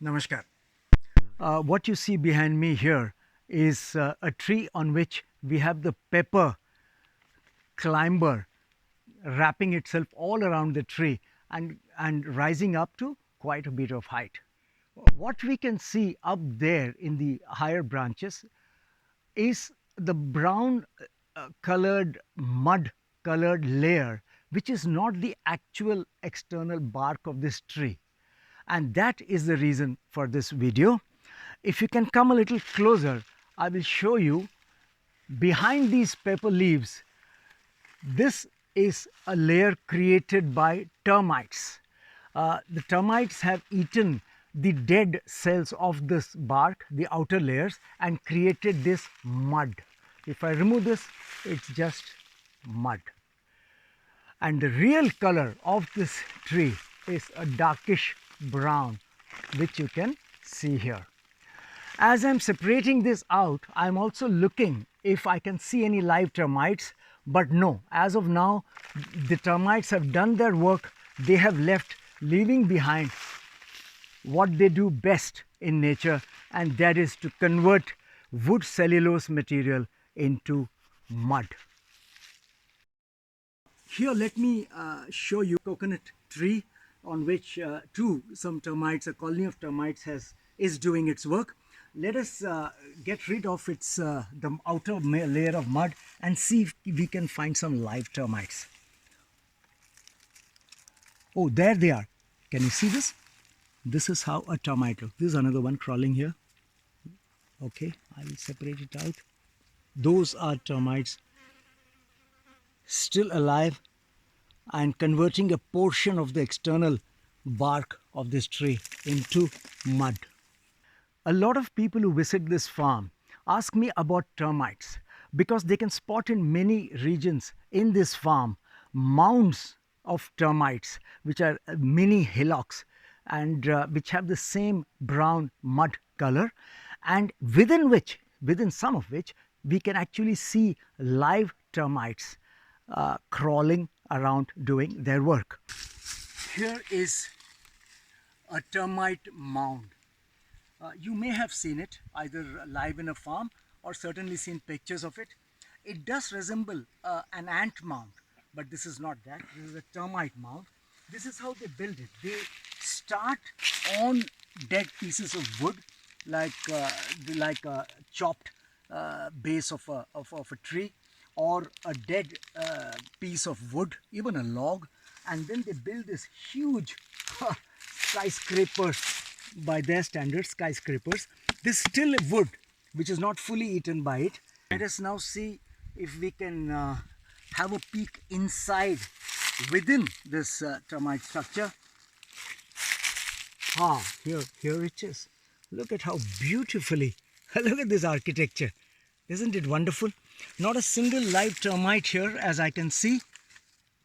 Namaskar. What you see behind me here is a tree on which we have the pepper climber wrapping itself all around the tree and rising up to quite a bit of height. What we can see up there in the higher branches is the brown colored mud colored layer, which is not the actual external bark of this tree. And that is the reason for this video. If you can come a little closer, I will show you behind these pepper leaves. This is a layer created by termites. The termites have eaten the dead cells of this bark, the outer layers, and created this mud. If I remove this, it's just mud. And the real color of this tree is a darkish brown, which you can see here. As I'm separating this out, I'm also looking if I can see any live termites, but no, as of now, the termites have done their work. They have left, leaving behind what they do best in nature, and that is to convert wood cellulose material into mud. Here, let me show you a coconut tree on which some termites, a colony of termites is doing its work. Let us get rid of the outer layer of mud and see if we can find some live termites. Oh, there they are. Can you see this? This is how a termite looks. This is another one crawling here. Okay, I will separate it out. Those are termites still alive and converting a portion of the external bark of this tree into mud. A lot of people who visit this farm ask me about termites because they can spot in many regions in this farm mounds of termites, which are mini hillocks and which have the same brown mud color, and within some of which we can actually see live termites crawling around doing their work. Here is a termite mound. You may have seen it either live in a farm or certainly seen pictures of it. It does resemble an ant mound, but this is not that. This is a termite mound. This is how they build it. They start on dead pieces of wood, like a chopped base of a tree, or a dead piece of wood, even a log, and then they build this huge skyscrapers. By their standards, skyscrapers. This is still a wood which is not fully eaten by it. Let us now see if we can have a peek inside within this termite structure. Here it is. Look at how beautifully, look at this architecture. Isn't it wonderful? Not a single live termite here as I can see,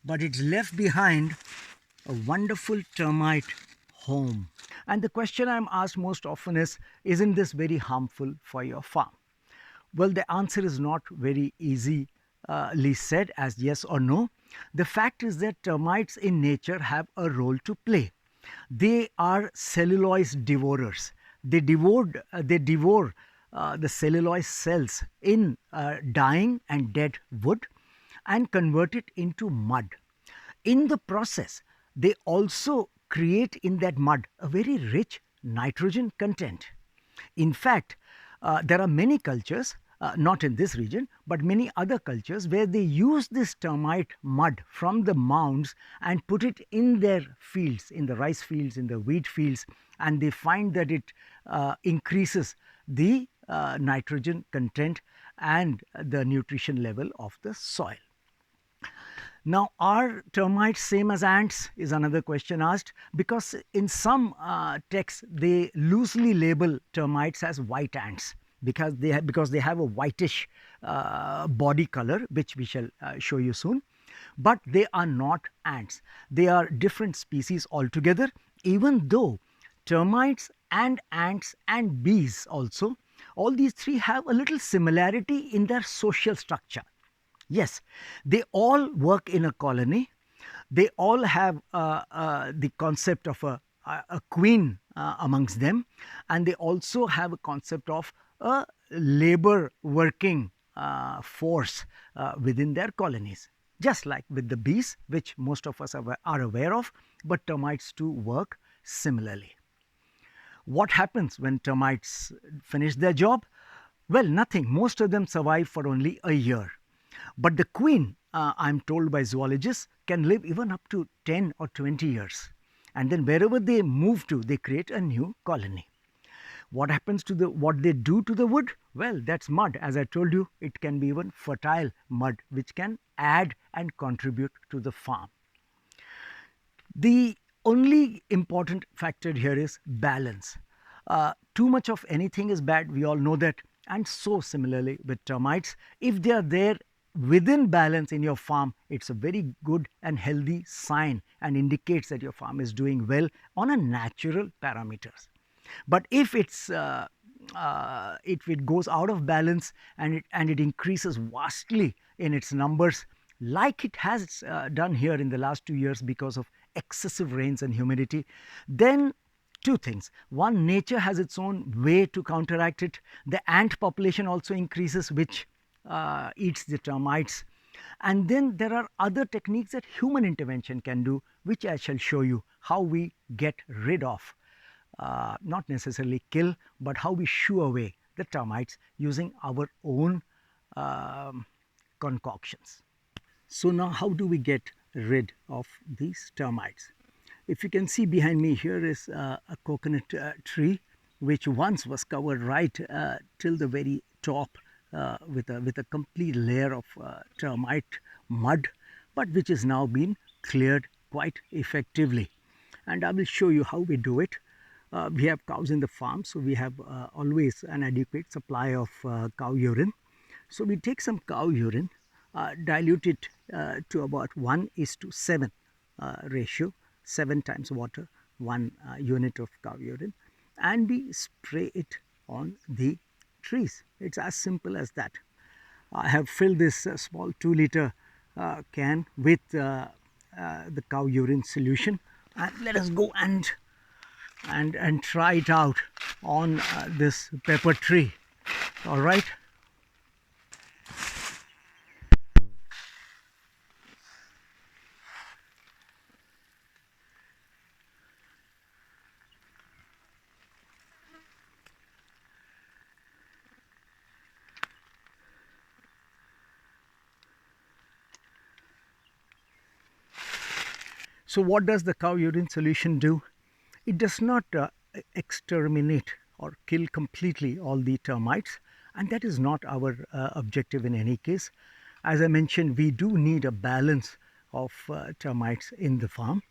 but it's left behind a wonderful termite home. And the question I'm asked most often is, isn't this very harmful for your farm? Well, the answer is not very easily said as yes or no. The fact is that termites in nature have a role to play. They are cellulose devourers. They devour the cellulose cells in dying and dead wood and convert it into mud. In the process, they also create in that mud a very rich nitrogen content. In fact, there are many cultures, not in this region, but many other cultures where they use this termite mud from the mounds and put it in their fields, in the rice fields, in the wheat fields, and they find that it increases the nitrogen content and the nutrition level of the soil. Now, are termites same as ants is another question asked, because in some texts they loosely label termites as white ants because they have a whitish body color, which we shall show you soon. But they are not ants. They are different species altogether, even though termites and ants and bees also, all these three have a little similarity in their social structure. Yes, they all work in a colony. They all have the concept of a a queen amongst them, and they also have a concept of a labor working force within their colonies, just like with the bees, which most of us are aware of, but termites too work similarly. What happens when termites finish their job? Well, nothing. Most of them survive for only a year. But the queen, I'm told by zoologists, can live even up to 10 or 20 years. And then wherever they move to, they create a new colony. What happens to what they do to the wood? Well, that's mud. As I told you, it can be even fertile mud, which can add and contribute to the farm. The only important factor here is balance. Too much of anything is bad, we all know that. And so similarly with termites, if they are there within balance in your farm, it's a very good and healthy sign and indicates that your farm is doing well on a natural parameters. But if it goes out of balance and it increases vastly in its numbers, like it has done here in the last 2 years because of excessive rains and humidity, then two things. One, nature has its own way to counteract it. The ant population also increases, which eats the termites. And then there are other techniques that human intervention can do, which I shall show you how we get rid of, not necessarily kill, but how we shoo away the termites using our own concoctions. So now how do we get rid of these termites? If you can see behind me, here is a coconut tree which once was covered right till the very top with a complete layer of termite mud, but which is now been cleared quite effectively. And I will show you how we do it. We have cows in the farm, so we have always an adequate supply of cow urine. So we take some cow urine, dilute it to about 1:7 ratio, 7 times water, 1 unit of cow urine, and we spray it on the trees. It's as simple as that. I have filled this small 2-liter can with the cow urine solution, and let us go and try it out on this pepper tree. All right. So what does the cow urine solution do? It does not exterminate or kill completely all the termites, and that is not our objective in any case. As I mentioned, we do need a balance of termites in the farm.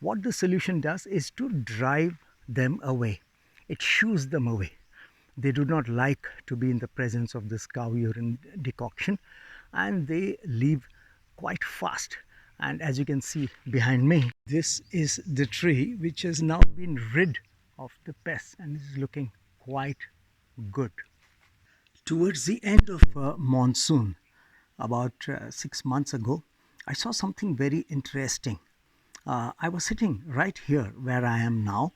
What the solution does is to drive them away. It shoos them away. They do not like to be in the presence of this cow urine decoction, and they leave quite fast. And as you can see behind me, this is the tree which has now been rid of the pests and is looking quite good. Towards the end of monsoon, about 6 months ago, I saw something very interesting. I was sitting right here where I am now,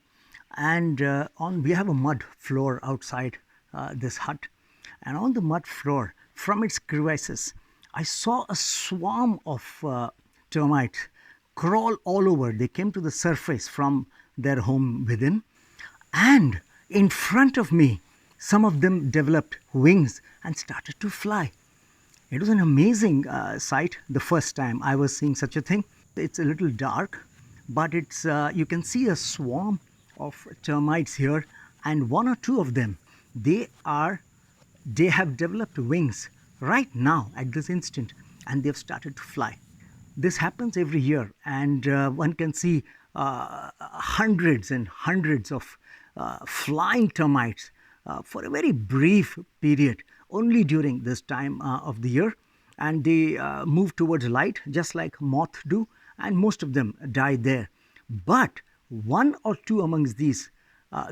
and we have a mud floor outside this hut, and on the mud floor, from its crevices, I saw a swarm of termites crawl all over. They came to the surface from their home within, and in front of me, some of them developed wings and started to fly. It was an amazing sight the first time I was seeing such a thing. It's a little dark, but it's you can see a swarm of termites here, and one or two of them, they have developed wings right now at this instant, and they've started to fly. This happens every year, and one can see hundreds and hundreds of flying termites for a very brief period, only during this time of the year, and they move towards light just like moths do, and most of them die there. But one or two amongst these,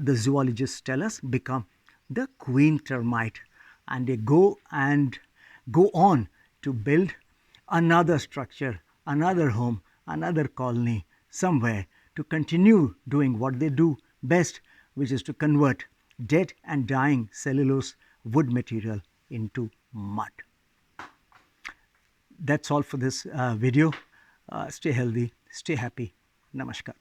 the zoologists tell us, become the queen termite, and they go on to build another structure, another home, another colony somewhere to continue doing what they do best, which is to convert dead and dying cellulose wood material into mud. That's all for this video. Stay healthy, stay happy. Namaskar.